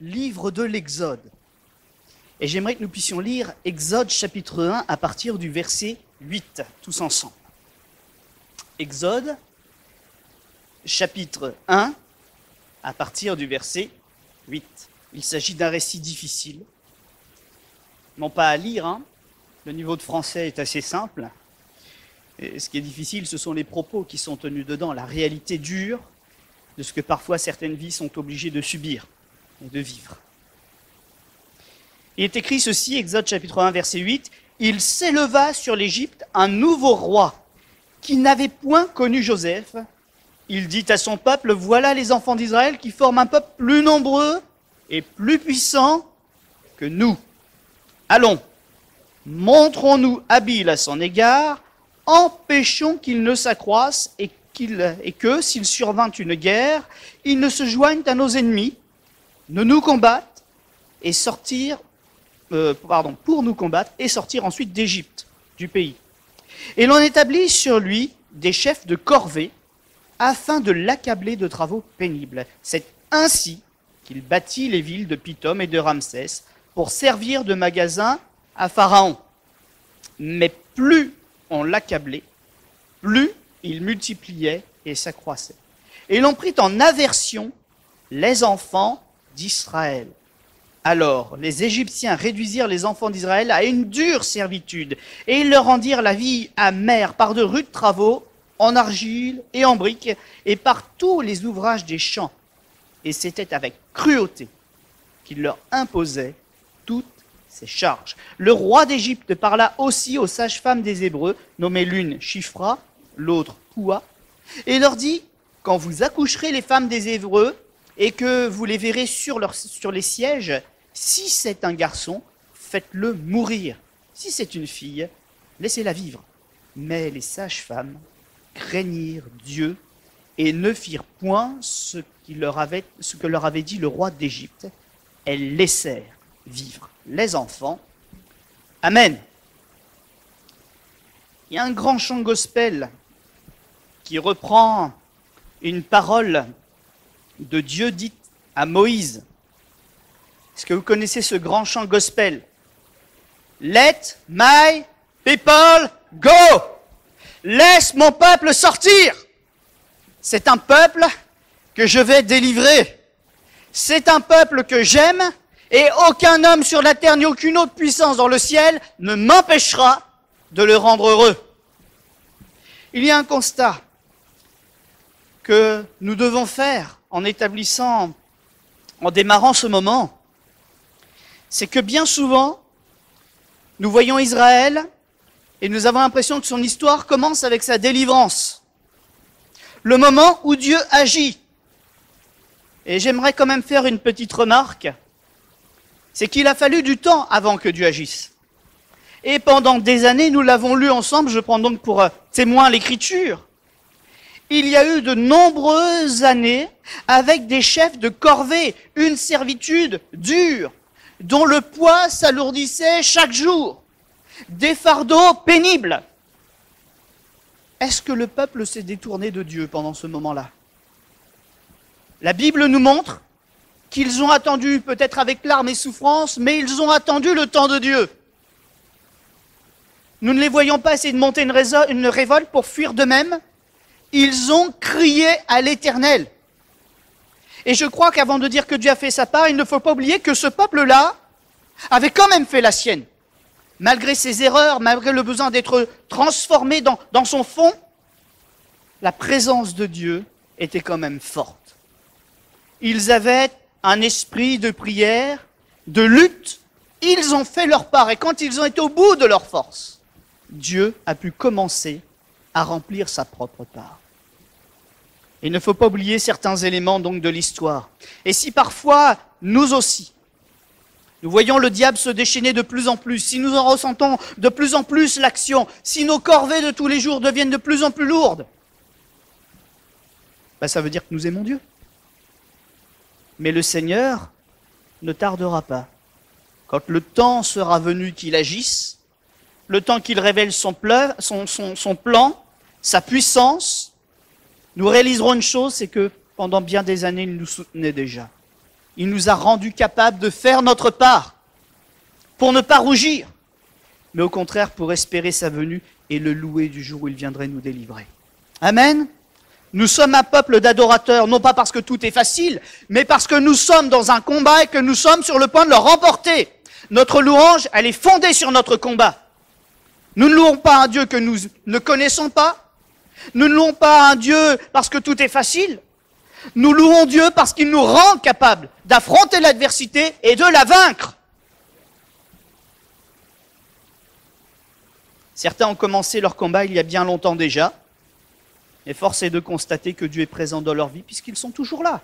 Livre de l'Exode. Et j'aimerais que nous puissions lire Exode chapitre 1 à partir du verset 8, tous ensemble. Exode chapitre 1 à partir du verset 8. Il s'agit d'un récit difficile, non pas à lire, hein. Le niveau de français est assez simple. Et ce qui est difficile, ce sont les propos qui sont tenus dedans, la réalité dure de ce que parfois certaines vies sont obligées de subir et de vivre. Il est écrit ceci, Exode chapitre 1, verset 8, « Il s'éleva sur l'Égypte un nouveau roi qui n'avait point connu Joseph. Il dit à son peuple, voilà les enfants d'Israël qui forment un peuple plus nombreux et plus puissant que nous. Allons, montrons-nous habiles à son égard, empêchons qu'il ne s'accroisse et que, s'il survint une guerre, il ne se joigne à nos ennemis, ne nous combattent et pour nous combattre et sortir ensuite d'Égypte, du pays. Et l'on établit sur lui des chefs de corvée afin de l'accabler de travaux pénibles. C'est ainsi qu'il bâtit les villes de Pithom et de Ramsès pour servir de magasin à Pharaon. Mais plus on l'accablait, plus il multipliait et s'accroissait. Et l'on prit en aversion les enfants d'Israël. Alors, les Égyptiens réduisirent les enfants d'Israël à une dure servitude, et ils leur rendirent la vie amère par de rudes travaux, en argile et en briques, et par tous les ouvrages des champs. Et c'était avec cruauté qu'ils leur imposaient toutes ces charges. Le roi d'Égypte parla aussi aux sages-femmes des Hébreux, nommées l'une Shifra, l'autre Poua, et leur dit, quand vous accoucherez les femmes des Hébreux, et que vous les verrez sur les sièges, si c'est un garçon, faites-le mourir. Si c'est une fille, laissez-la vivre. Mais les sages-femmes craignirent Dieu et ne firent point ce que leur avait dit le roi d'Égypte. Elles laissèrent vivre les enfants. Amen. Il y a un grand chant gospel qui reprend une parole de Dieu dite à Moïse. Est-ce que vous connaissez ce grand chant gospel? Let my people go. Laisse mon peuple sortir. C'est un peuple que je vais délivrer. C'est un peuple que j'aime et aucun homme sur la terre ni aucune autre puissance dans le ciel ne m'empêchera de le rendre heureux. Il y a un constat que nous devons faire en démarrant ce moment, c'est que bien souvent, nous voyons Israël et nous avons l'impression que son histoire commence avec sa délivrance. Le moment où Dieu agit. Et j'aimerais quand même faire une petite remarque, c'est qu'il a fallu du temps avant que Dieu agisse. Et pendant des années, nous l'avons lu ensemble, je prends donc pour témoin l'Écriture. Il y a eu de nombreuses années avec des chefs de corvée, une servitude dure, dont le poids s'alourdissait chaque jour, des fardeaux pénibles. Est-ce que le peuple s'est détourné de Dieu pendant ce moment-là? La Bible nous montre qu'ils ont attendu, peut-être avec larmes et souffrances, mais ils ont attendu le temps de Dieu. Nous ne les voyons pas essayer de monter une révolte pour fuir d'eux-mêmes. Ils ont crié à l'Éternel. Et je crois qu'avant de dire que Dieu a fait sa part, il ne faut pas oublier que ce peuple-là avait quand même fait la sienne. Malgré ses erreurs, malgré le besoin d'être transformé dans son fond, la présence de Dieu était quand même forte. Ils avaient un esprit de prière, de lutte. Ils ont fait leur part. Et quand ils ont été au bout de leur force, Dieu a pu commencer à remplir sa propre part. Il ne faut pas oublier certains éléments donc de l'histoire. Et si parfois, nous aussi, nous voyons le diable se déchaîner de plus en plus, si nous en ressentons de plus en plus l'action, si nos corvées de tous les jours deviennent de plus en plus lourdes, ça veut dire que nous aimons Dieu. Mais le Seigneur ne tardera pas. Quand le temps sera venu qu'il agisse, le temps qu'il révèle son plan, sa puissance, nous réaliserons une chose, c'est que pendant bien des années, il nous soutenait déjà. Il nous a rendus capables de faire notre part, pour ne pas rougir, mais au contraire pour espérer sa venue et le louer du jour où il viendrait nous délivrer. Amen. Nous sommes un peuple d'adorateurs, non pas parce que tout est facile, mais parce que nous sommes dans un combat et que nous sommes sur le point de le remporter. Notre louange, elle est fondée sur notre combat. Nous ne louons pas un Dieu que nous ne connaissons pas. Nous ne louons pas un Dieu parce que tout est facile. Nous louons Dieu parce qu'il nous rend capables d'affronter l'adversité et de la vaincre. Certains ont commencé leur combat il y a bien longtemps déjà. Et force est de constater que Dieu est présent dans leur vie puisqu'ils sont toujours là.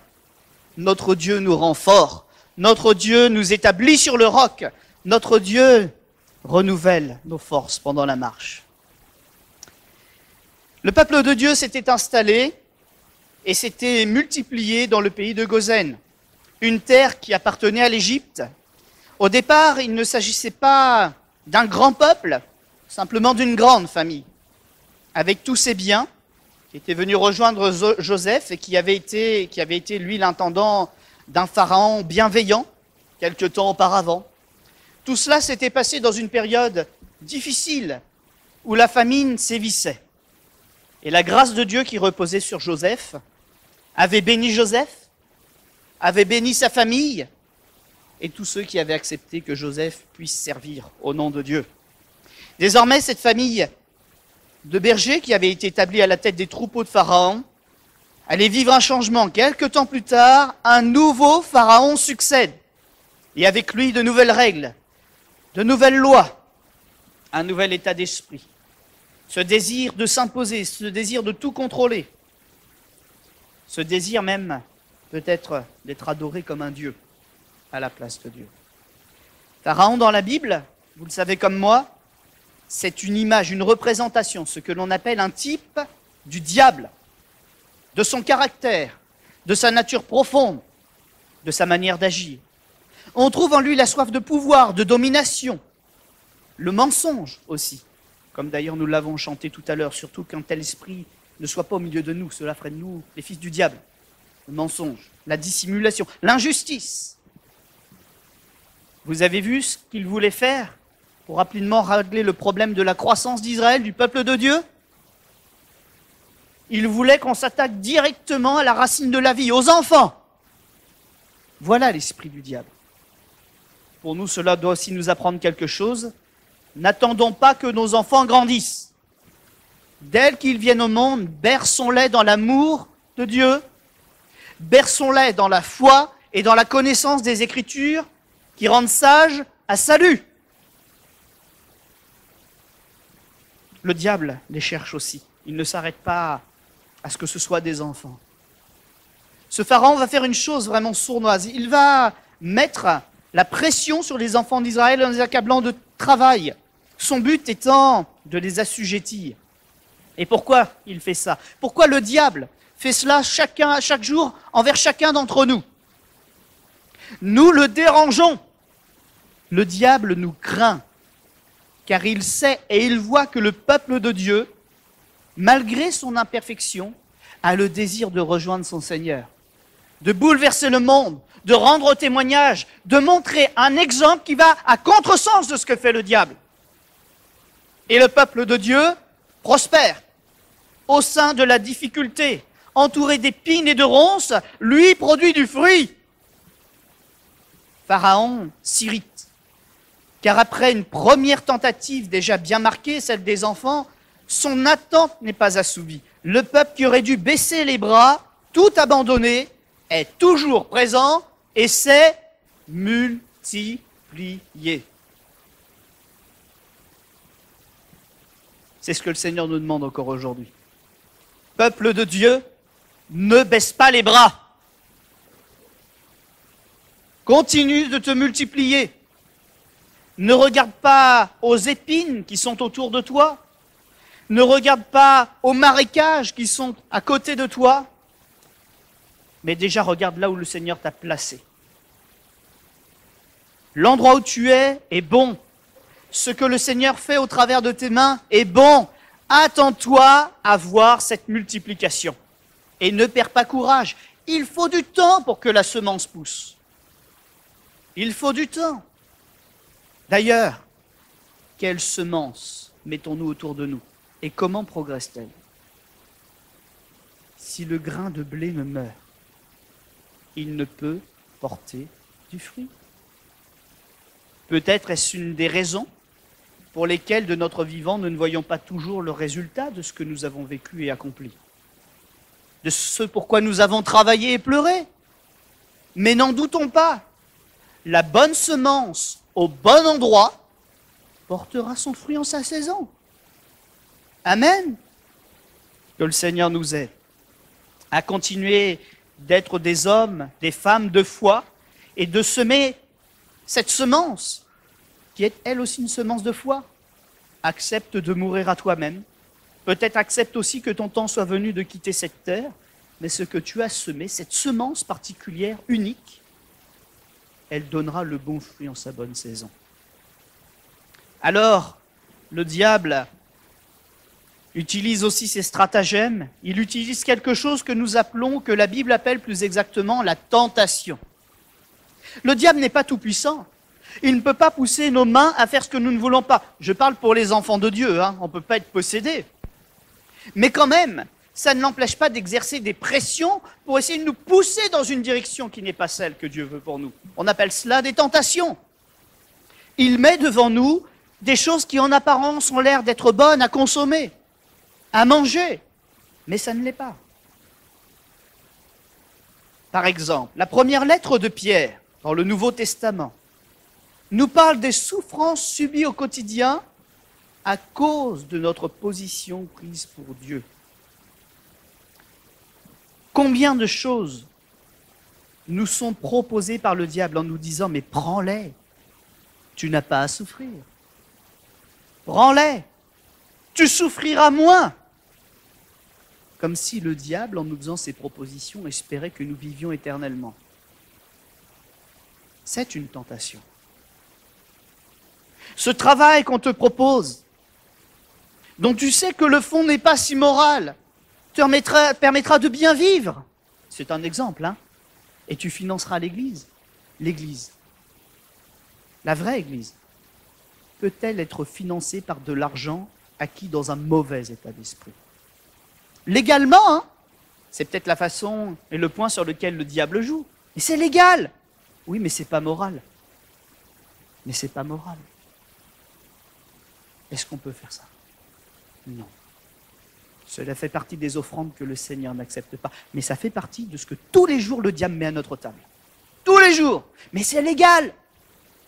Notre Dieu nous rend forts. Notre Dieu nous établit sur le roc. Notre Dieu renouvelle nos forces pendant la marche. Le peuple de Dieu s'était installé et s'était multiplié dans le pays de Goshen, une terre qui appartenait à l'Égypte. Au départ, il ne s'agissait pas d'un grand peuple, simplement d'une grande famille, avec tous ses biens, qui était venu rejoindre Joseph et qui avait été lui l'intendant d'un pharaon bienveillant quelque temps auparavant. Tout cela s'était passé dans une période difficile où la famine sévissait. Et la grâce de Dieu qui reposait sur Joseph avait béni Joseph, avait béni sa famille et tous ceux qui avaient accepté que Joseph puisse servir au nom de Dieu. Désormais, cette famille de bergers qui avait été établie à la tête des troupeaux de Pharaon allait vivre un changement. Quelque temps plus tard, un nouveau Pharaon succède. Et avec lui, de nouvelles règles, de nouvelles lois, un nouvel état d'esprit. Ce désir de s'imposer, ce désir de tout contrôler, ce désir même peut-être d'être adoré comme un Dieu à la place de Dieu. Pharaon dans la Bible, vous le savez comme moi, c'est une image, une représentation, ce que l'on appelle un type du diable, de son caractère, de sa nature profonde, de sa manière d'agir. On trouve en lui la soif de pouvoir, de domination, le mensonge aussi, comme d'ailleurs nous l'avons chanté tout à l'heure, surtout qu'un tel esprit ne soit pas au milieu de nous, cela ferait de nous les fils du diable. Le mensonge, la dissimulation, l'injustice. Vous avez vu ce qu'il voulait faire pour rapidement régler le problème de la croissance d'Israël, du peuple de Dieu? Il voulait qu'on s'attaque directement à la racine de la vie, aux enfants. Voilà l'esprit du diable. Pour nous, cela doit aussi nous apprendre quelque chose. N'attendons pas que nos enfants grandissent. Dès qu'ils viennent au monde, berçons-les dans l'amour de Dieu, berçons-les dans la foi et dans la connaissance des Écritures qui rendent sages à salut. Le diable les cherche aussi. Il ne s'arrête pas à ce que ce soit des enfants. Ce pharaon va faire une chose vraiment sournoise. Il va mettre la pression sur les enfants d'Israël en les accablant de travail. Son but étant de les assujettir. Et pourquoi il fait ça? Pourquoi le diable fait cela chaque jour envers chacun d'entre nous? Nous le dérangeons. Le diable nous craint, car il sait et il voit que le peuple de Dieu, malgré son imperfection, a le désir de rejoindre son Seigneur, de bouleverser le monde, de rendre témoignage, de montrer un exemple qui va à contresens de ce que fait le diable. Et le peuple de Dieu prospère au sein de la difficulté, entouré d'épines et de ronces, lui produit du fruit. Pharaon s'irrite, car après une première tentative déjà bien marquée, celle des enfants, son attente n'est pas assouvie. Le peuple qui aurait dû baisser les bras, tout abandonner, est toujours présent et s'est multiplié. C'est ce que le Seigneur nous demande encore aujourd'hui. Peuple de Dieu, ne baisse pas les bras. Continue de te multiplier. Ne regarde pas aux épines qui sont autour de toi. Ne regarde pas aux marécages qui sont à côté de toi. Mais déjà regarde là où le Seigneur t'a placé. L'endroit où tu es bon. Ce que le Seigneur fait au travers de tes mains est bon. Attends-toi à voir cette multiplication. Et ne perds pas courage. Il faut du temps pour que la semence pousse. Il faut du temps. D'ailleurs, quelle semence mettons-nous autour de nous? Et comment progresse-t-elle? Si le grain de blé ne meurt, il ne peut porter du fruit. Peut-être est-ce une des raisons pour lesquelles de notre vivant nous ne voyons pas toujours le résultat de ce que nous avons vécu et accompli. De ce pourquoi nous avons travaillé et pleuré. Mais n'en doutons pas, la bonne semence au bon endroit portera son fruit en sa saison. Amen. Que le Seigneur nous aide à continuer d'être des hommes, des femmes de foi et de semer cette semence qui est elle aussi une semence de foi. Accepte de mourir à toi-même. Peut-être accepte aussi que ton temps soit venu de quitter cette terre, mais ce que tu as semé, cette semence particulière, unique, elle donnera le bon fruit en sa bonne saison. Alors, le diable utilise aussi ses stratagèmes. Il utilise quelque chose que nous appelons, que la Bible appelle plus exactement la tentation. Le diable n'est pas tout-puissant. Il ne peut pas pousser nos mains à faire ce que nous ne voulons pas. Je parle pour les enfants de Dieu, on ne peut pas être possédé. Mais quand même, ça ne l'empêche pas d'exercer des pressions pour essayer de nous pousser dans une direction qui n'est pas celle que Dieu veut pour nous. On appelle cela des tentations. Il met devant nous des choses qui en apparence ont l'air d'être bonnes à consommer, à manger, mais ça ne l'est pas. Par exemple, la première lettre de Pierre dans le Nouveau Testament nous parle des souffrances subies au quotidien à cause de notre position prise pour Dieu. Combien de choses nous sont proposées par le diable en nous disant « mais prends-les, tu n'as pas à souffrir. Prends-les, tu souffriras moins ». Comme si le diable, en nous faisant ces propositions, espérait que nous vivions éternellement. C'est une tentation. Ce travail qu'on te propose, dont tu sais que le fond n'est pas si moral, te permettra de bien vivre. C'est un exemple, et tu financeras l'Église. L'Église, la vraie Église, peut-elle être financée par de l'argent acquis dans un mauvais état d'esprit? Légalement, c'est peut-être la façon et le point sur lequel le diable joue. Mais c'est légal. Oui, mais c'est pas moral. Mais c'est pas moral. Est-ce qu'on peut faire ça? Non. Cela fait partie des offrandes que le Seigneur n'accepte pas. Mais ça fait partie de ce que tous les jours le diable met à notre table. Tous les jours. Mais c'est légal.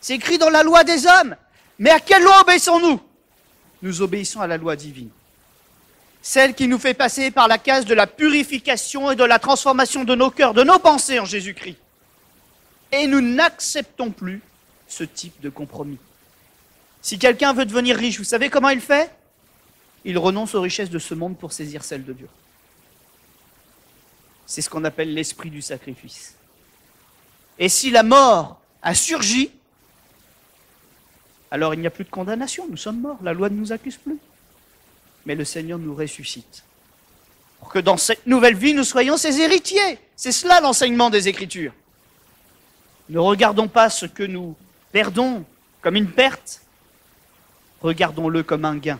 C'est écrit dans la loi des hommes. Mais à quelle loi obéissons-nous? Nous obéissons à la loi divine. Celle qui nous fait passer par la case de la purification et de la transformation de nos cœurs, de nos pensées en Jésus-Christ. Et nous n'acceptons plus ce type de compromis. Si quelqu'un veut devenir riche, vous savez comment il fait? Il renonce aux richesses de ce monde pour saisir celles de Dieu. C'est ce qu'on appelle l'esprit du sacrifice. Et si la mort a surgi, alors il n'y a plus de condamnation, nous sommes morts, la loi ne nous accuse plus. Mais le Seigneur nous ressuscite. Pour que dans cette nouvelle vie, nous soyons ses héritiers. C'est cela l'enseignement des Écritures. Ne regardons pas ce que nous perdons comme une perte, regardons-le comme un gain.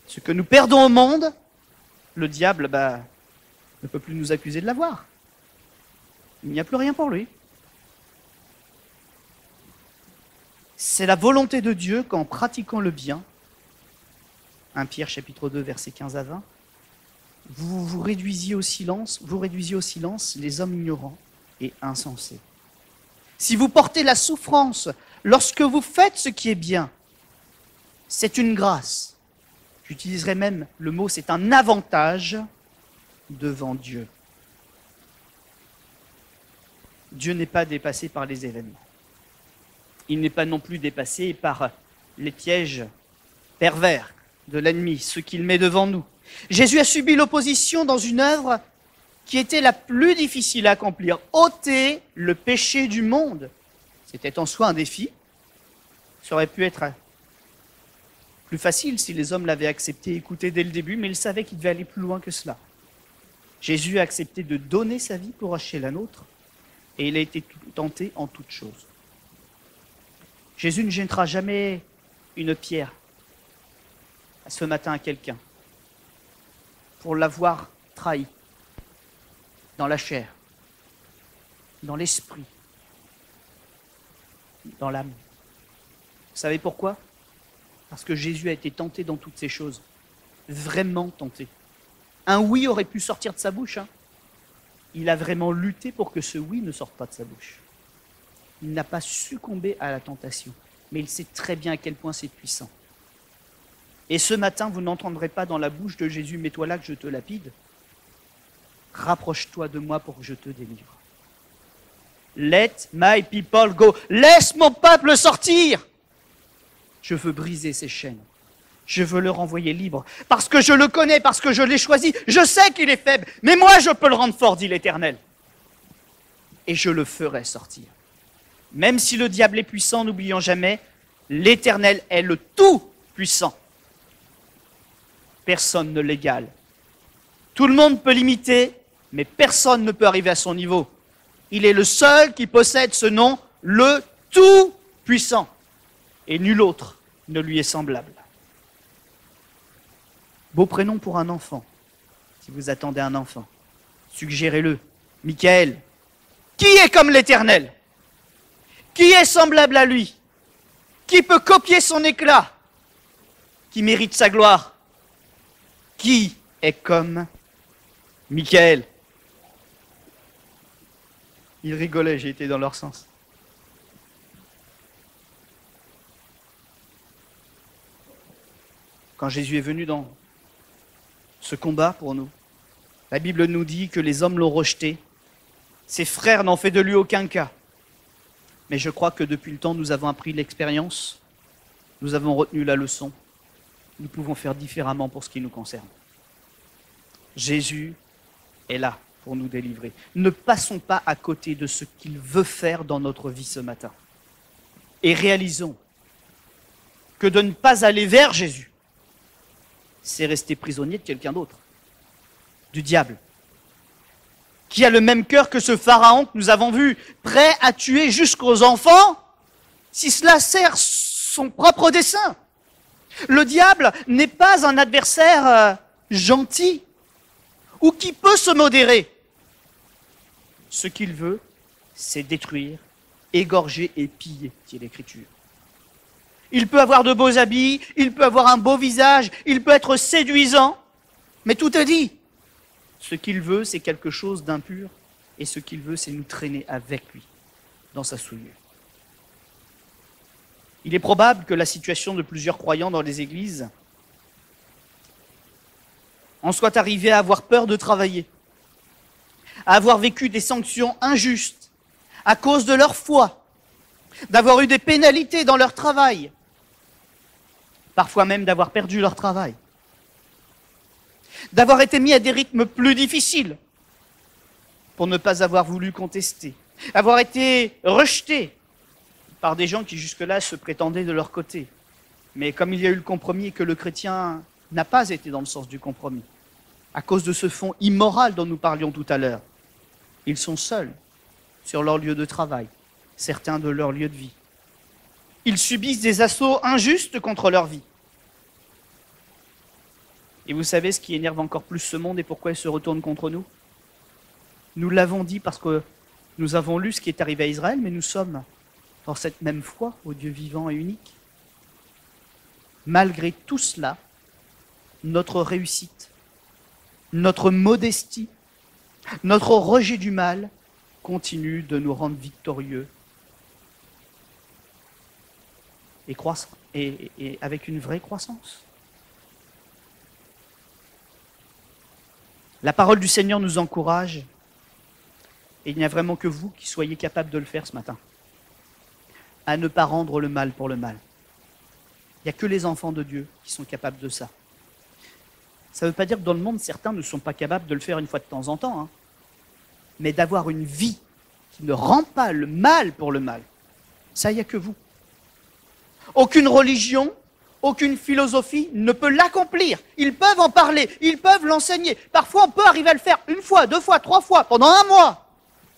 Ce que nous perdons au monde, le diable ne peut plus nous accuser de l'avoir. Il n'y a plus rien pour lui. C'est la volonté de Dieu qu'en pratiquant le bien, 1 Pierre chapitre 2 versets 15 à 20, vous réduisiez au silence les hommes ignorants et insensés. Si vous portez la souffrance lorsque vous faites ce qui est bien, c'est une grâce. J'utiliserai même le mot, c'est un avantage devant Dieu. Dieu n'est pas dépassé par les événements. Il n'est pas non plus dépassé par les pièges pervers de l'ennemi, ce qu'il met devant nous. Jésus a subi l'opposition dans une œuvre qui était la plus difficile à accomplir, ôter le péché du monde. C'était en soi un défi. Ça aurait pu être plus facile si les hommes l'avaient accepté et écouté dès le début, mais ils savaient qu'il devait aller plus loin que cela. Jésus a accepté de donner sa vie pour acheter la nôtre, et il a été tenté en toutes choses. Jésus ne jettera jamais une pierre ce matin à quelqu'un pour l'avoir trahi dans la chair, dans l'esprit, dans l'âme. Vous savez pourquoi? Parce que Jésus a été tenté dans toutes ces choses, vraiment tenté. Un oui aurait pu sortir de sa bouche. Il a vraiment lutté pour que ce oui ne sorte pas de sa bouche. Il n'a pas succombé à la tentation, mais il sait très bien à quel point c'est puissant. Et ce matin, vous n'entendrez pas dans la bouche de Jésus « Mets-toi là que je te lapide ». Rapproche-toi de moi pour que je te délivre. Let my people go. Laisse mon peuple sortir. Je veux briser ses chaînes. Je veux le renvoyer libre. Parce que je le connais, parce que je l'ai choisi. Je sais qu'il est faible, mais moi je peux le rendre fort, dit l'Éternel. Et je le ferai sortir. Même si le diable est puissant, n'oublions jamais, l'Éternel est le tout-puissant. Personne ne l'égale. Tout le monde peut l'imiter, mais personne ne peut arriver à son niveau. Il est le seul qui possède ce nom, le tout-puissant. Et nul autre ne lui est semblable. Beau prénom pour un enfant, si vous attendez un enfant. Suggérez-le. Michael. Qui est comme l'Éternel? Qui est semblable à lui? Qui peut copier son éclat? Qui mérite sa gloire? Qui est comme Michael? Ils rigolaient, j'ai été dans leur sens. Quand Jésus est venu dans ce combat pour nous, la Bible nous dit que les hommes l'ont rejeté. Ses frères n'ont fait de lui aucun cas. Mais je crois que depuis le temps, nous avons appris l'expérience, nous avons retenu la leçon. Nous pouvons faire différemment pour ce qui nous concerne. Jésus est là pour nous délivrer. Ne passons pas à côté de ce qu'il veut faire dans notre vie ce matin. Et réalisons que de ne pas aller vers Jésus, c'est rester prisonnier de quelqu'un d'autre, du diable, qui a le même cœur que ce pharaon que nous avons vu, prêt à tuer jusqu'aux enfants, si cela sert son propre dessein. Le diable n'est pas un adversaire gentil ou qui peut se modérer. Ce qu'il veut, c'est détruire, égorger et piller, dit l'Écriture. Il peut avoir de beaux habits, il peut avoir un beau visage, il peut être séduisant, mais tout est dit. Ce qu'il veut, c'est quelque chose d'impur, et ce qu'il veut, c'est nous traîner avec lui, dans sa souillure. Il est probable que la situation de plusieurs croyants dans les églises en soit arrivée à avoir peur de travailler, à avoir vécu des sanctions injustes à cause de leur foi, d'avoir eu des pénalités dans leur travail, parfois même d'avoir perdu leur travail, d'avoir été mis à des rythmes plus difficiles pour ne pas avoir voulu contester, avoir été rejetés par des gens qui jusque-là se prétendaient de leur côté. Mais comme il y a eu le compromis et que le chrétien n'a pas été dans le sens du compromis, à cause de ce fond immoral dont nous parlions tout à l'heure, ils sont seuls sur leur lieu de travail, certains de leur lieu de vie. Ils subissent des assauts injustes contre leur vie. Et vous savez ce qui énerve encore plus ce monde et pourquoi il se retourne contre nous? Nous l'avons dit parce que nous avons lu ce qui est arrivé à Israël, mais nous sommes dans cette même foi au Dieu vivant et unique. Malgré tout cela, notre réussite, notre modestie, notre rejet du mal continue de nous rendre victorieux et avec une vraie croissance. La parole du Seigneur nous encourage et il n'y a vraiment que vous qui soyez capables de le faire ce matin, à ne pas rendre le mal pour le mal. Il n'y a que les enfants de Dieu qui sont capables de ça. Ça ne veut pas dire que dans le monde, certains ne sont pas capables de le faire une fois de temps en temps, mais d'avoir une vie qui ne rend pas le mal pour le mal, Ça, il n'y a que vous. Aucune religion, aucune philosophie ne peut l'accomplir. Ils peuvent en parler, ils peuvent l'enseigner. Parfois, on peut arriver à le faire 1 fois, 2 fois, 3 fois, pendant 1 mois.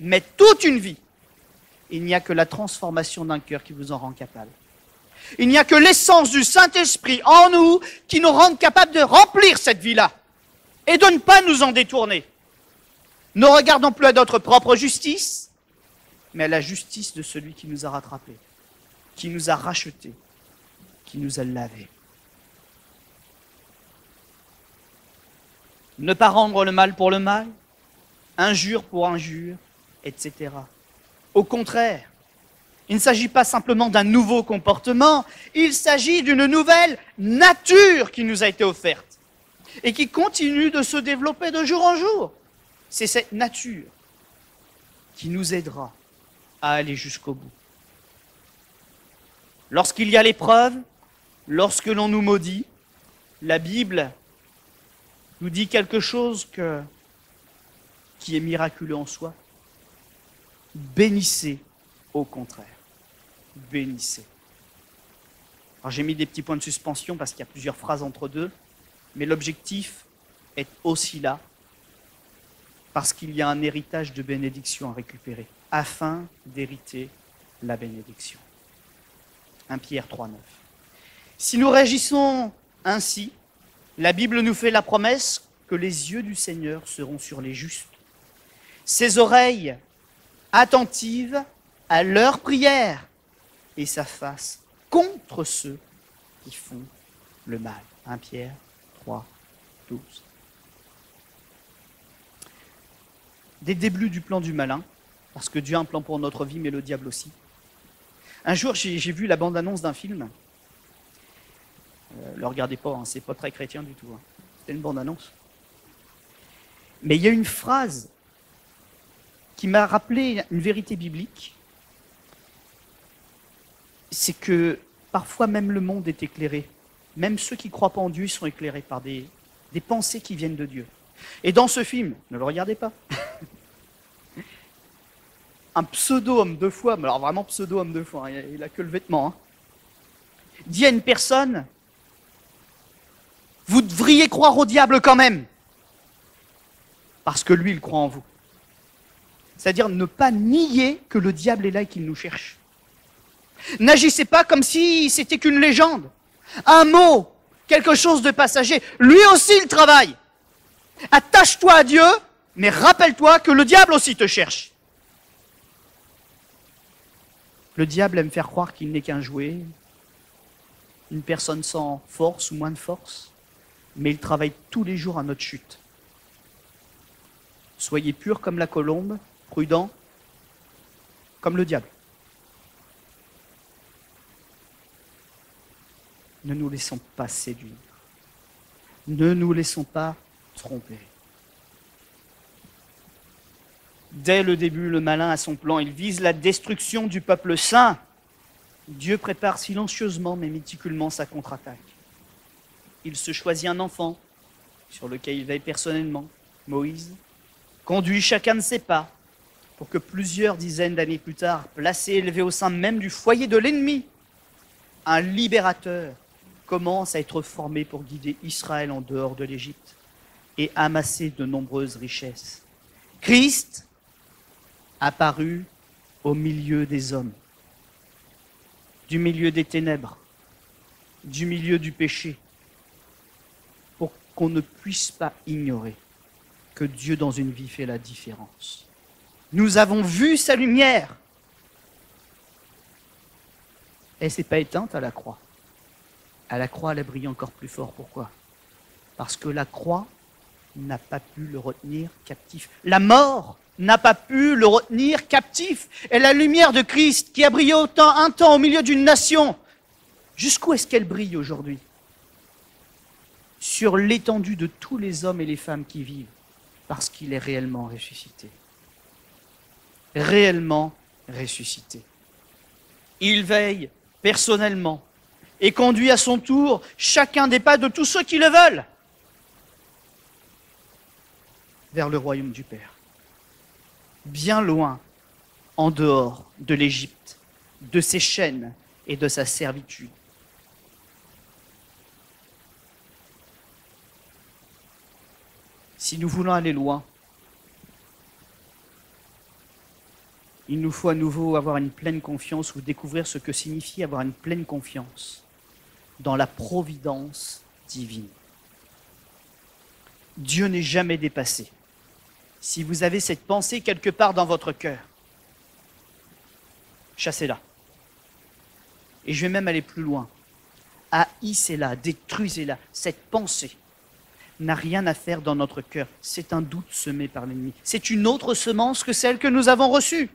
Mais toute une vie, il n'y a que la transformation d'un cœur qui vous en rend capable. Il n'y a que l'essence du Saint-Esprit en nous qui nous rende capables de remplir cette vie-là et de ne pas nous en détourner. Ne regardons plus à notre propre justice, mais à la justice de celui qui nous a rattrapés, qui nous a rachetés, qui nous a lavés. Ne pas rendre le mal pour le mal, injure pour injure, etc. Au contraire, il ne s'agit pas simplement d'un nouveau comportement, il s'agit d'une nouvelle nature qui nous a été offerte et qui continue de se développer de jour en jour. C'est cette nature qui nous aidera à aller jusqu'au bout. Lorsqu'il y a l'épreuve, lorsque l'on nous maudit, la Bible nous dit quelque chose qui est miraculeux en soi. Bénissez au contraire. Bénissez. Alors j'ai mis des petits points de suspension parce qu'il y a plusieurs phrases entre deux, mais l'objectif est aussi là, parce qu'il y a un héritage de bénédiction à récupérer, afin d'hériter la bénédiction. 1 Pierre 3,9. Si nous réagissons ainsi, la Bible nous fait la promesse que les yeux du Seigneur seront sur les justes, ses oreilles attentives à leurs prières et sa face contre ceux qui font le mal. 1 Pierre 3, 12. Des débuts du plan du malin, parce que Dieu a un plan pour notre vie, mais le diable aussi. Un jour, j'ai vu la bande-annonce d'un film. Ne le regardez pas, hein, c'est pas très chrétien du tout. Hein. C'était une bande-annonce. Mais il y a une phrase qui m'a rappelé une vérité biblique. C'est que parfois même le monde est éclairé. Même ceux qui ne croient pas en Dieu sont éclairés par des pensées qui viennent de Dieu. Et dans ce film, ne le regardez pas, un pseudo-homme de foi, mais alors vraiment pseudo-homme de foi, hein, il n'a que le vêtement, hein, dit à une personne, vous devriez croire au diable quand même, parce que lui, il croit en vous. C'est-à-dire ne pas nier que le diable est là et qu'il nous cherche. N'agissez pas comme si c'était qu'une légende, un mot, quelque chose de passager. Lui aussi, il travaille. Attache-toi à Dieu, mais rappelle-toi que le diable aussi te cherche. Le diable aime faire croire qu'il n'est qu'un jouet, une personne sans force ou moins de force, mais il travaille tous les jours à notre chute. Soyez purs comme la colombe, prudents comme le diable. Ne nous laissons pas séduire. Ne nous laissons pas tromper. Dès le début, le malin a son plan. Il vise la destruction du peuple saint. Dieu prépare silencieusement mais méticuleusement sa contre-attaque. Il se choisit un enfant sur lequel il veille personnellement, Moïse, conduit chacun de ses pas pour que plusieurs dizaines d'années plus tard, placé et élevé au sein même du foyer de l'ennemi, un libérateur commence à être formé pour guider Israël en dehors de l'Égypte et amasser de nombreuses richesses. Christ apparu au milieu des hommes, du milieu des ténèbres, du milieu du péché, pour qu'on ne puisse pas ignorer que Dieu dans une vie fait la différence. Nous avons vu sa lumière. Elle ne s'est pas éteinte à la croix. À la croix, elle a brillé encore plus fort. Pourquoi? Parce que la croix n'a pas pu le retenir captif. La mort n'a pas pu le retenir captif. Et la lumière de Christ, qui a brillé un temps au milieu d'une nation, jusqu'où est-ce qu'elle brille aujourd'hui? Sur l'étendue de tous les hommes et les femmes qui vivent, parce qu'il est réellement ressuscité. Réellement ressuscité. Il veille personnellement et conduit à son tour chacun des pas de tous ceux qui le veulent vers le royaume du Père. Bien loin, en dehors de l'Égypte, de ses chaînes et de sa servitude. Si nous voulons aller loin, il nous faut à nouveau avoir une pleine confiance ou découvrir ce que signifie avoir une pleine confiance dans la providence divine. Dieu n'est jamais dépassé. Si vous avez cette pensée quelque part dans votre cœur, chassez-la. Et je vais même aller plus loin. Haïssez-la, détruisez-la. Cette pensée n'a rien à faire dans notre cœur. C'est un doute semé par l'ennemi. C'est une autre semence que celle que nous avons reçue.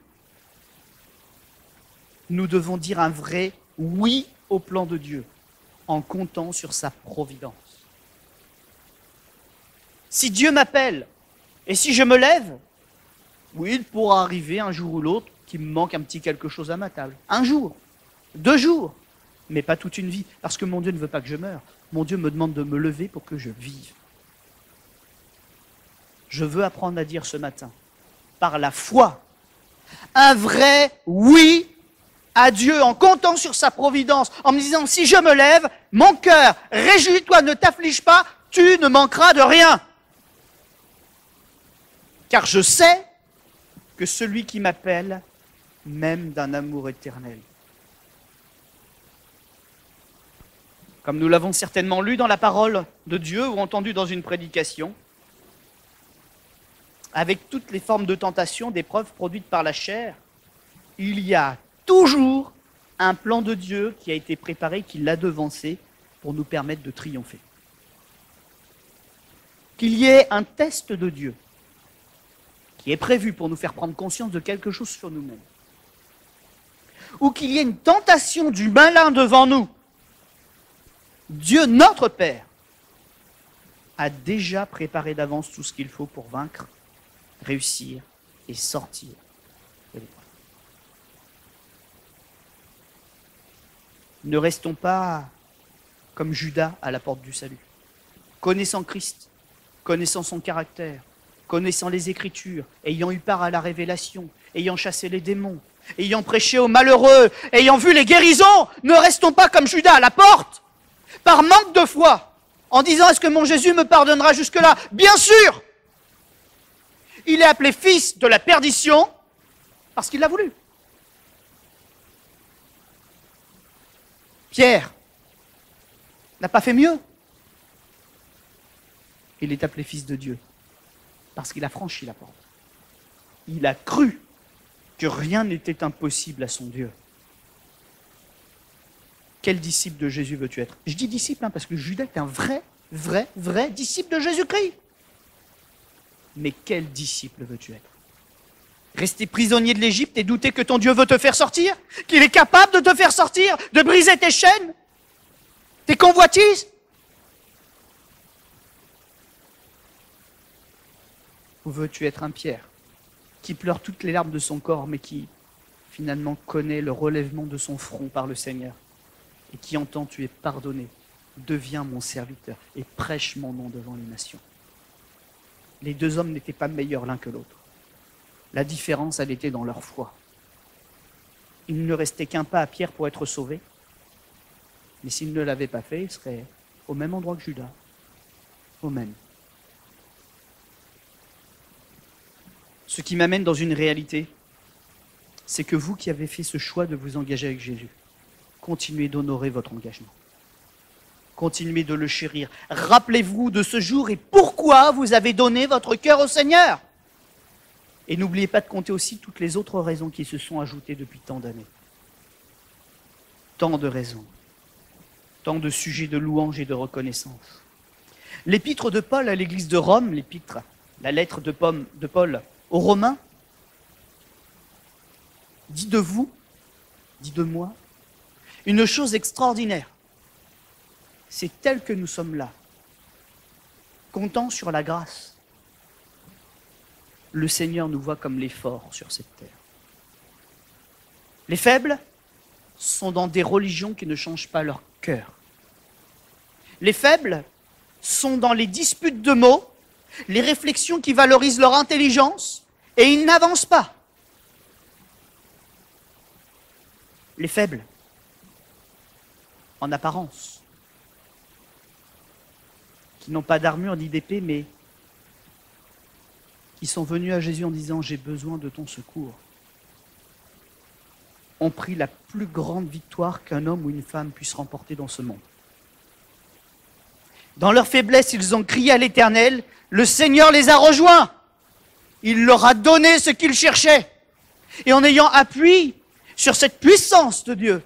Nous devons dire un vrai oui au plan de Dieu en comptant sur sa providence. Si Dieu m'appelle et si je me lève, oui, il pourra arriver un jour ou l'autre qu'il me manque un petit quelque chose à ma table. Un jour, 2 jours, mais pas toute une vie, parce que mon Dieu ne veut pas que je meure. Mon Dieu me demande de me lever pour que je vive. Je veux apprendre à dire ce matin, par la foi, un vrai oui à Dieu, en comptant sur sa providence, en me disant, si je me lève, mon cœur, réjouis-toi, ne t'afflige pas, tu ne manqueras de rien. Car je sais que celui qui m'appelle m'aime d'un amour éternel. Comme nous l'avons certainement lu dans la parole de Dieu ou entendu dans une prédication, avec toutes les formes de tentation, d'épreuves produites par la chair, il y a toujours un plan de Dieu qui a été préparé, qui l'a devancé pour nous permettre de triompher. Qu'il y ait un test de Dieu qui est prévu pour nous faire prendre conscience de quelque chose sur nous-mêmes, ou qu'il y ait une tentation du malin devant nous, Dieu, notre Père, a déjà préparé d'avance tout ce qu'il faut pour vaincre, réussir et sortir de l'épreuve. Ne restons pas comme Judas à la porte du salut. Connaissant Christ, connaissant son caractère, connaissant les Écritures, ayant eu part à la révélation, ayant chassé les démons, ayant prêché aux malheureux, ayant vu les guérisons, ne restons pas comme Judas à la porte, par manque de foi, en disant « Est-ce que mon Jésus me pardonnera jusque-là » Bien sûr. Il est appelé fils de la perdition parce qu'il l'a voulu. Pierre n'a pas fait mieux. Il est appelé fils de Dieu parce qu'il a franchi la porte. Il a cru que rien n'était impossible à son Dieu. Quel disciple de Jésus veux-tu être? Je dis disciple parce que Judas est un vrai disciple de Jésus-Christ. Mais quel disciple veux-tu être? Rester prisonnier de l'Égypte et douter que ton Dieu veut te faire sortir? Qu'il est capable de te faire sortir? De briser tes chaînes? Tes convoitises? Ou veux-tu être un Pierre qui pleure toutes les larmes de son corps mais qui finalement connaît le relèvement de son front par le Seigneur et qui entend tu es pardonné, deviens mon serviteur et prêche mon nom devant les nations? Les 2 hommes n'étaient pas meilleurs l'un que l'autre. La différence, elle était dans leur foi. Il ne restait qu'un pas à Pierre pour être sauvé. Mais s'il ne l'avait pas fait, il serait au même endroit que Judas. Au même. Ce qui m'amène dans une réalité, c'est que vous qui avez fait ce choix de vous engager avec Jésus, continuez d'honorer votre engagement. Continuez de le chérir. Rappelez-vous de ce jour et pourquoi vous avez donné votre cœur au Seigneur. Et n'oubliez pas de compter aussi toutes les autres raisons qui se sont ajoutées depuis tant d'années. Tant de raisons. Tant de sujets de louange et de reconnaissance. L'épître de Paul à l'église de Rome, la lettre de Paul aux Romains, dit de vous, dit de moi, une chose extraordinaire. C'est tel que nous sommes là, comptant sur la grâce. Le Seigneur nous voit comme les forts sur cette terre. Les faibles sont dans des religions qui ne changent pas leur cœur. Les faibles sont dans les disputes de mots, les réflexions qui valorisent leur intelligence, et ils n'avancent pas. les faibles, en apparence, qui n'ont pas d'armure ni d'épée, mais qui sont venus à Jésus en disant « J'ai besoin de ton secours », ont pris la plus grande victoire qu'un homme ou une femme puisse remporter dans ce monde. Dans leur faiblesse, ils ont crié à l'Éternel, le Seigneur les a rejoints. Il leur a donné ce qu'ils cherchaient. Et en ayant appui sur cette puissance de Dieu,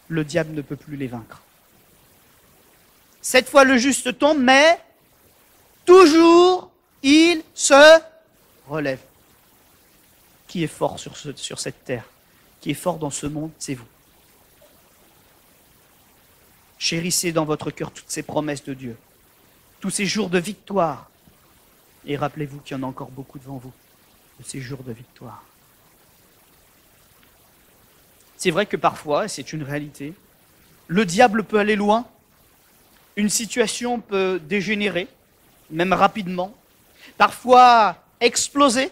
le diable ne peut plus les vaincre. Cette fois, le juste tombe, mais toujours il se relève. Qui est fort sur cette terre? Qui est fort dans ce monde? C'est vous. Chérissez dans votre cœur toutes ces promesses de Dieu, tous ces jours de victoire. Et rappelez-vous qu'il y en a encore beaucoup devant vous, de ces jours de victoire. C'est vrai que parfois, c'est une réalité, le diable peut aller loin, une situation peut dégénérer, même rapidement, parfois exploser.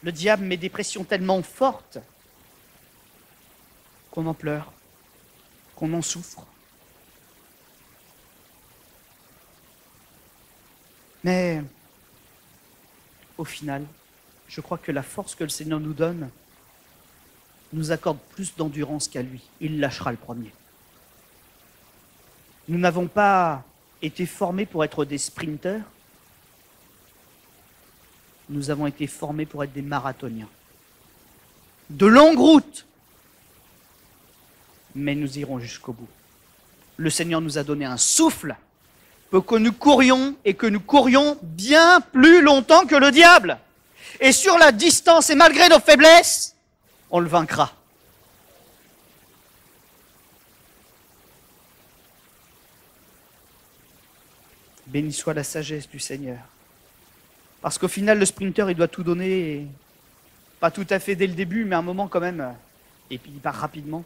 Le diable met des pressions tellement fortes qu'on en pleure, qu'on en souffre. Mais au final, je crois que la force que le Seigneur nous donne nous accorde plus d'endurance qu'à lui. Il lâchera le premier. Nous n'avons pas été formés pour être des sprinteurs. Nous avons été formés pour être des marathoniens. De longues routes, mais nous irons jusqu'au bout. Le Seigneur nous a donné un souffle pour que nous courions et que nous courions bien plus longtemps que le diable. Et sur la distance et malgré nos faiblesses, on le vaincra. Béni soit la sagesse du Seigneur. Parce qu'au final, le sprinter, il doit tout donner, et pas tout à fait dès le début, mais à un moment quand même, et puis il part rapidement.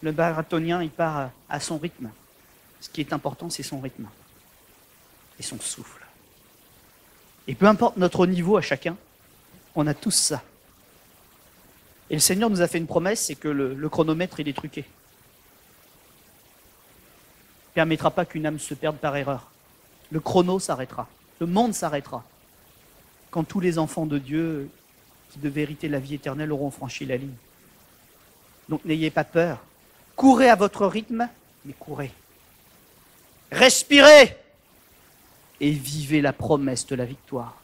Le marathonien, il part à son rythme. Ce qui est important, c'est son rythme et son souffle. Et peu importe notre niveau à chacun, on a tous ça. Et le Seigneur nous a fait une promesse, c'est que le chronomètre, il est truqué. Il ne permettra pas qu'une âme se perde par erreur. Le chrono s'arrêtera. Le monde s'arrêtera. Quand tous les enfants de Dieu qui devaient hériter la vie éternelle auront franchi la ligne. Donc n'ayez pas peur. Courez à votre rythme, mais courez. Respirez et vivez la promesse de la victoire.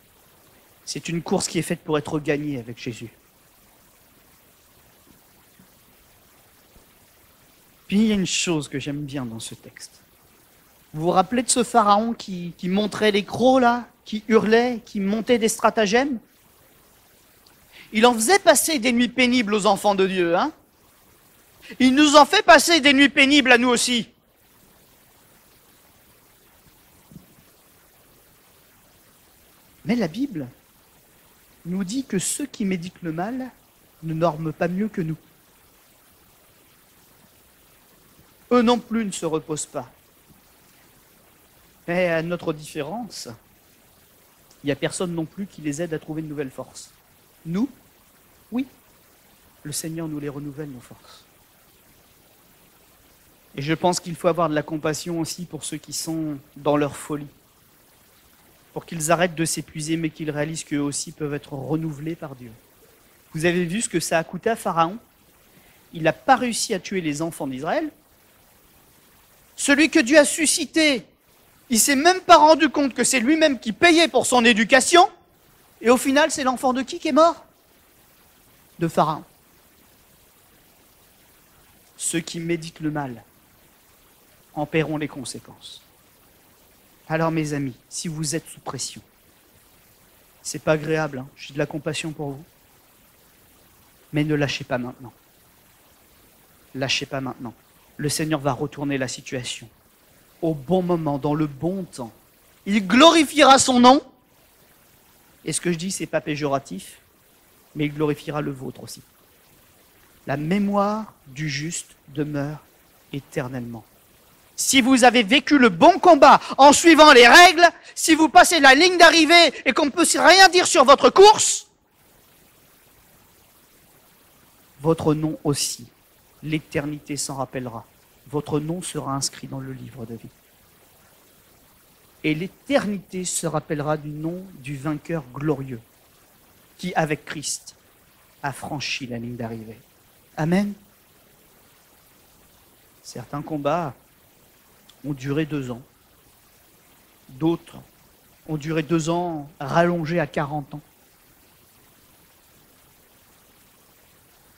C'est une course qui est faite pour être gagnée avec Jésus. Puis il y a une chose que j'aime bien dans ce texte. Vous vous rappelez de ce pharaon qui montrait les crocs là, qui hurlait, qui montait des stratagèmes? Il en faisait passer des nuits pénibles aux enfants de Dieu, hein? Il nous en fait passer des nuits pénibles à nous aussi. Mais la Bible nous dit que ceux qui méditent le mal ne dorment pas mieux que nous. Eux non plus ne se reposent pas. Mais à notre différence, il n'y a personne non plus qui les aide à trouver de nouvelles forces. Nous, oui, le Seigneur nous les renouvelle, nos forces. Et je pense qu'il faut avoir de la compassion aussi pour ceux qui sont dans leur folie. Pour qu'ils arrêtent de s'épuiser, mais qu'ils réalisent qu'eux aussi peuvent être renouvelés par Dieu. Vous avez vu ce que ça a coûté à Pharaon? Il n'a pas réussi à tuer les enfants d'Israël. Celui que Dieu a suscité, il ne s'est même pas rendu compte que c'est lui-même qui payait pour son éducation. Et au final, c'est l'enfant de qui est mort? De Pharaon. Ceux qui méditent le mal en paieront les conséquences. Alors mes amis, si vous êtes sous pression, c'est pas agréable, hein, j'ai de la compassion pour vous, mais ne lâchez pas maintenant. Lâchez pas maintenant. Le Seigneur va retourner la situation au bon moment, dans le bon temps. Il glorifiera son nom. Et ce que je dis, c'est pas péjoratif, mais il glorifiera le vôtre aussi. La mémoire du juste demeure éternellement. Si vous avez vécu le bon combat en suivant les règles, si vous passez la ligne d'arrivée et qu'on ne peut rien dire sur votre course, votre nom aussi. L'éternité s'en rappellera. Votre nom sera inscrit dans le livre de vie. Et l'éternité se rappellera du nom du vainqueur glorieux qui, avec Christ, a franchi la ligne d'arrivée. Amen. Certains combats ont duré 2 ans. D'autres ont duré 2 ans rallongés à 40 ans.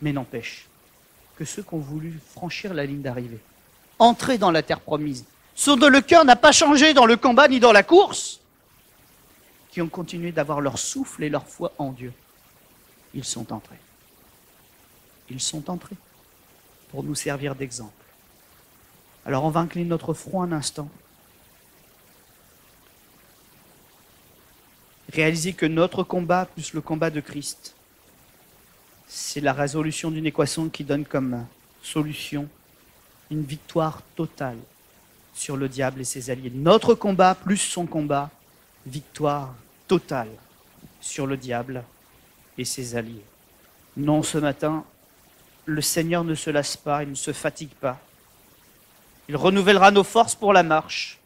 Mais n'empêche que ceux qui ont voulu franchir la ligne d'arrivée, entrer dans la terre promise, ceux dont le cœur n'a pas changé dans le combat ni dans la course, qui ont continué d'avoir leur souffle et leur foi en Dieu, ils sont entrés. Ils sont entrés pour nous servir d'exemple. Alors on va incliner notre front un instant. Réaliser que notre combat plus le combat de Christ, c'est la résolution d'une équation qui donne comme solution une victoire totale sur le diable et ses alliés. Notre combat plus son combat, victoire totale sur le diable et ses alliés. Non, ce matin, le Seigneur ne se lasse pas, il ne se fatigue pas. Il renouvellera nos forces pour la marche.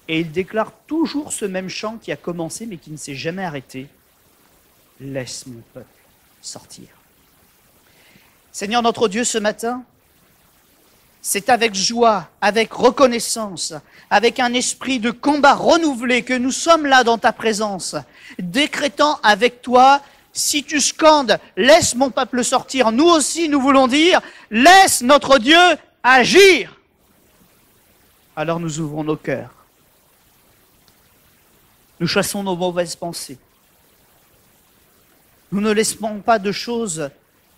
Et il déclare toujours ce même chant qui a commencé mais qui ne s'est jamais arrêté. Laisse mon peuple sortir. Seigneur notre Dieu, ce matin, c'est avec joie, avec reconnaissance, avec un esprit de combat renouvelé que nous sommes là dans ta présence, décrétant avec toi, si tu scandes, laisse mon peuple sortir, nous aussi nous voulons dire, laisse notre Dieu agir. Alors nous ouvrons nos cœurs. Nous chassons nos mauvaises pensées. Nous ne laissons pas de choses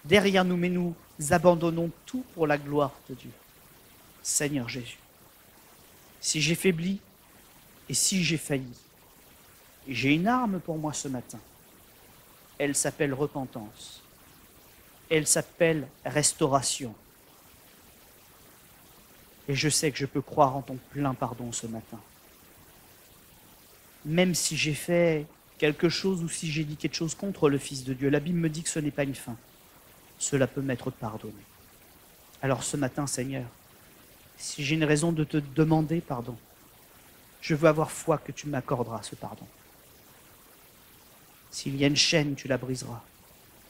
derrière nous, mais nous abandonnons tout pour la gloire de Dieu. Seigneur Jésus, si j'ai faibli et si j'ai failli, j'ai une arme pour moi ce matin. Elle s'appelle repentance. Elle s'appelle restauration. Et je sais que je peux croire en ton plein pardon ce matin. Même si j'ai fait quelque chose ou si j'ai dit quelque chose contre le Fils de Dieu, la Bible me dit que ce n'est pas une fin. Cela peut m'être pardonné. Alors ce matin, Seigneur, si j'ai une raison de te demander pardon, je veux avoir foi que tu m'accorderas ce pardon. S'il y a une chaîne, tu la briseras.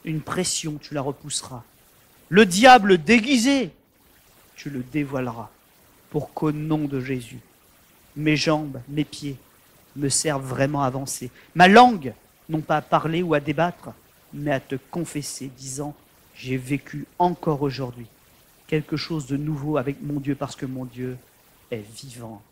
Une pression, tu la repousseras. Le diable déguisé, tu le dévoileras. Pour qu'au nom de Jésus, mes jambes, mes pieds me servent vraiment à avancer. Ma langue, non pas à parler ou à débattre, mais à te confesser, disant « J'ai vécu encore aujourd'hui quelque chose de nouveau avec mon Dieu parce que mon Dieu est vivant